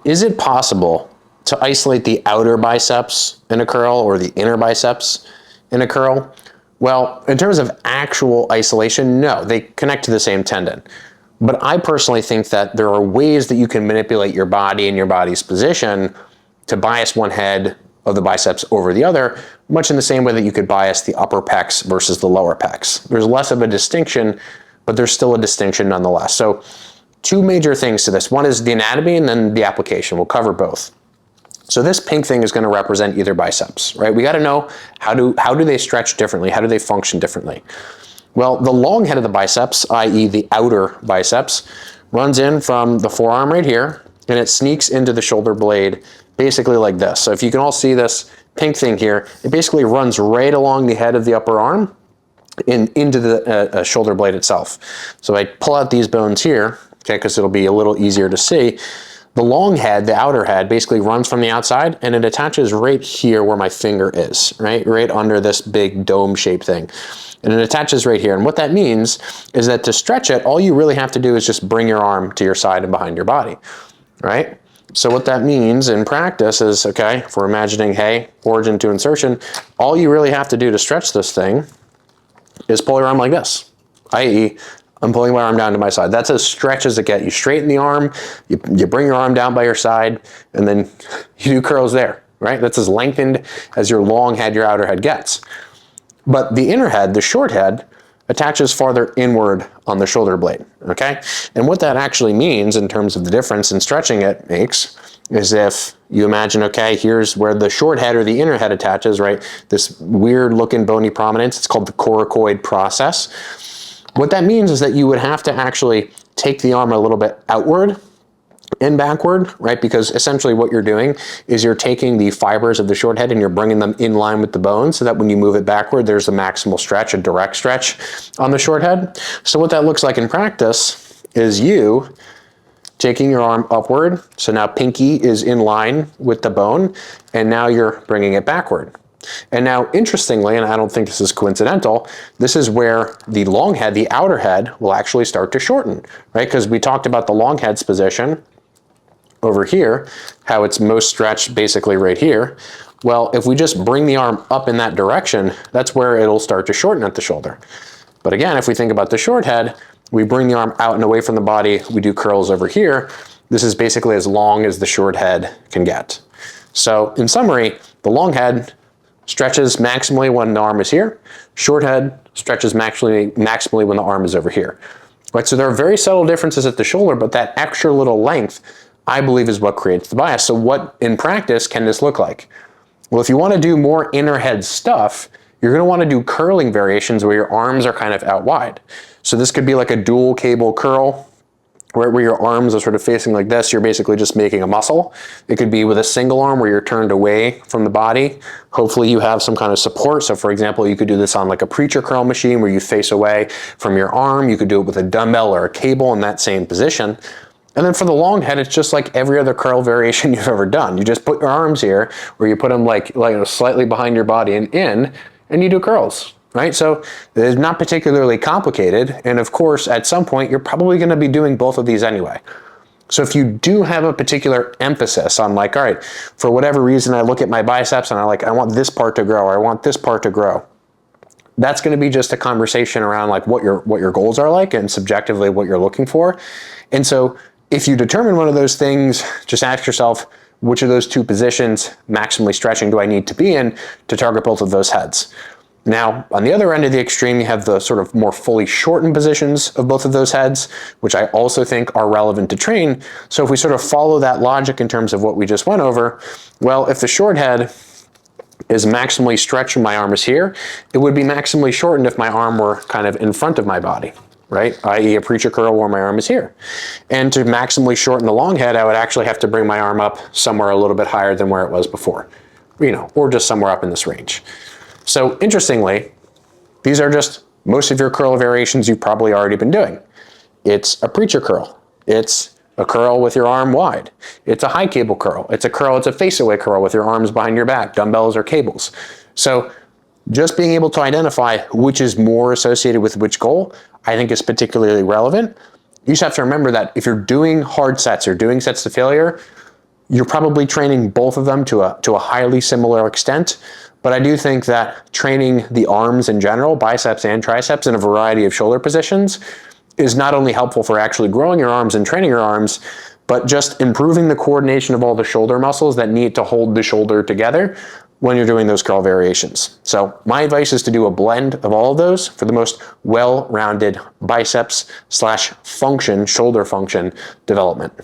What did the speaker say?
Is it possible to isolate the outer biceps in a curl or the inner biceps in a curl? Well, in terms of actual isolation, no, they connect to the same tendon. But I personally think that there are ways that you can manipulate your body and your body's position to bias one head of the biceps over the other, much in the same way that you could bias the upper pecs versus the lower pecs. There's less of a distinction, but there's still a distinction nonetheless. So two major things to this. One is the anatomy and then the application. We'll cover both. So this pink thing is going to represent either biceps, right? We got to know how do they stretch differently? How do they function differently? Well, the long head of the biceps, i.e. the outer biceps, runs in from the forearm right here, and it sneaks into the shoulder blade basically like this. So if you can all see this pink thing here, it basically runs right along the head of the upper arm and into the shoulder blade itself. So I pull out these bones here, okay, because it'll be a little easier to see. The long head, the outer head, basically runs from the outside and it attaches right here where my finger is, right under this big dome-shaped thing. And it attaches right here. And what that means is that to stretch it, all you really have to do is just bring your arm to your side and behind your body, right? So what that means in practice is, okay, if we're imagining, hey, origin to insertion, all you really have to do to stretch this thing is pull your arm like this, i.e. I'm pulling my arm down to my side. That's as stretch as it gets. You straighten the arm, you bring your arm down by your side, and then you do curls there, right? That's as lengthened as your long head, your outer head gets. But the inner head, the short head, attaches farther inward on the shoulder blade, okay? And what that actually means in terms of the difference in stretching it makes is if you imagine, okay, here's where the short head or the inner head attaches, right? This weird looking bony prominence, it's called the coracoid process. What that means is that you would have to actually take the arm a little bit outward and backward, right? Because essentially what you're doing is you're taking the fibers of the short head and you're bringing them in line with the bone so that when you move it backward, there's a maximal stretch, a direct stretch on the short head. So what that looks like in practice is you taking your arm upward. So now pinky is in line with the bone and now you're bringing it backward. And now, interestingly, and I don't think this is coincidental, this is where the long head, the outer head, will actually start to shorten, right? Because we talked about the long head's position over here, how it's most stretched basically right here. Well, if we just bring the arm up in that direction, that's where it'll start to shorten at the shoulder. But again, if we think about the short head, we bring the arm out and away from the body, we do curls over here. This is basically as long as the short head can get. So in summary, the long head stretches maximally when the arm is here. Short head stretches maximally when the arm is over here. Right, so there are very subtle differences at the shoulder, but that extra little length, I believe, is what creates the bias. So what, in practice, can this look like? Well, if you want to do more inner head stuff, you're going to want to do curling variations where your arms are kind of out wide. So this could be like a dual cable curl, where your arms are sort of facing like this. You're basically just making a muscle. It could be with a single arm where you're turned away from the body. Hopefully you have some kind of support. So for example, you could do this on like a preacher curl machine where you face away from your arm. You could do it with a dumbbell or a cable in that same position. And then for the long head, it's just like every other curl variation you've ever done. You just put your arms here, or you put them like slightly behind your body and in, and you do curls. Right? So it's not particularly complicated. And of course, at some point, you're probably going to be doing both of these anyway. So if you do have a particular emphasis on like, all right, for whatever reason, I look at my biceps and I want this part to grow, or I want this part to grow. That's going to be just a conversation around like what your goals are like and subjectively what you're looking for. And so if you determine one of those things, just ask yourself, which of those two positions, maximally stretching, do I need to be in to target both of those heads? Now, on the other end of the extreme, you have the sort of more fully shortened positions of both of those heads, which I also think are relevant to train. So if we sort of follow that logic in terms of what we just went over, well, if the short head is maximally stretched when my arm is here, it would be maximally shortened if my arm were kind of in front of my body, right? I.e. a preacher curl where my arm is here. And to maximally shorten the long head, I would actually have to bring my arm up somewhere a little bit higher than where it was before, or just somewhere up in this range. So interestingly, these are just most of your curl variations you've probably already been doing. It's a preacher curl. It's a curl with your arm wide. It's a high cable curl. It's a face away curl with your arms behind your back, dumbbells or cables. So just being able to identify which is more associated with which goal, I think is particularly relevant. You just have to remember that if you're doing hard sets or doing sets to failure, You're probably training both of them to a highly similar extent, but I do think that training the arms in general, biceps and triceps, in a variety of shoulder positions is not only helpful for actually growing your arms and training your arms, but just improving the coordination of all the shoulder muscles that need to hold the shoulder together when you're doing those curl variations. So my advice is to do a blend of all of those for the most well-rounded biceps/function, shoulder function development.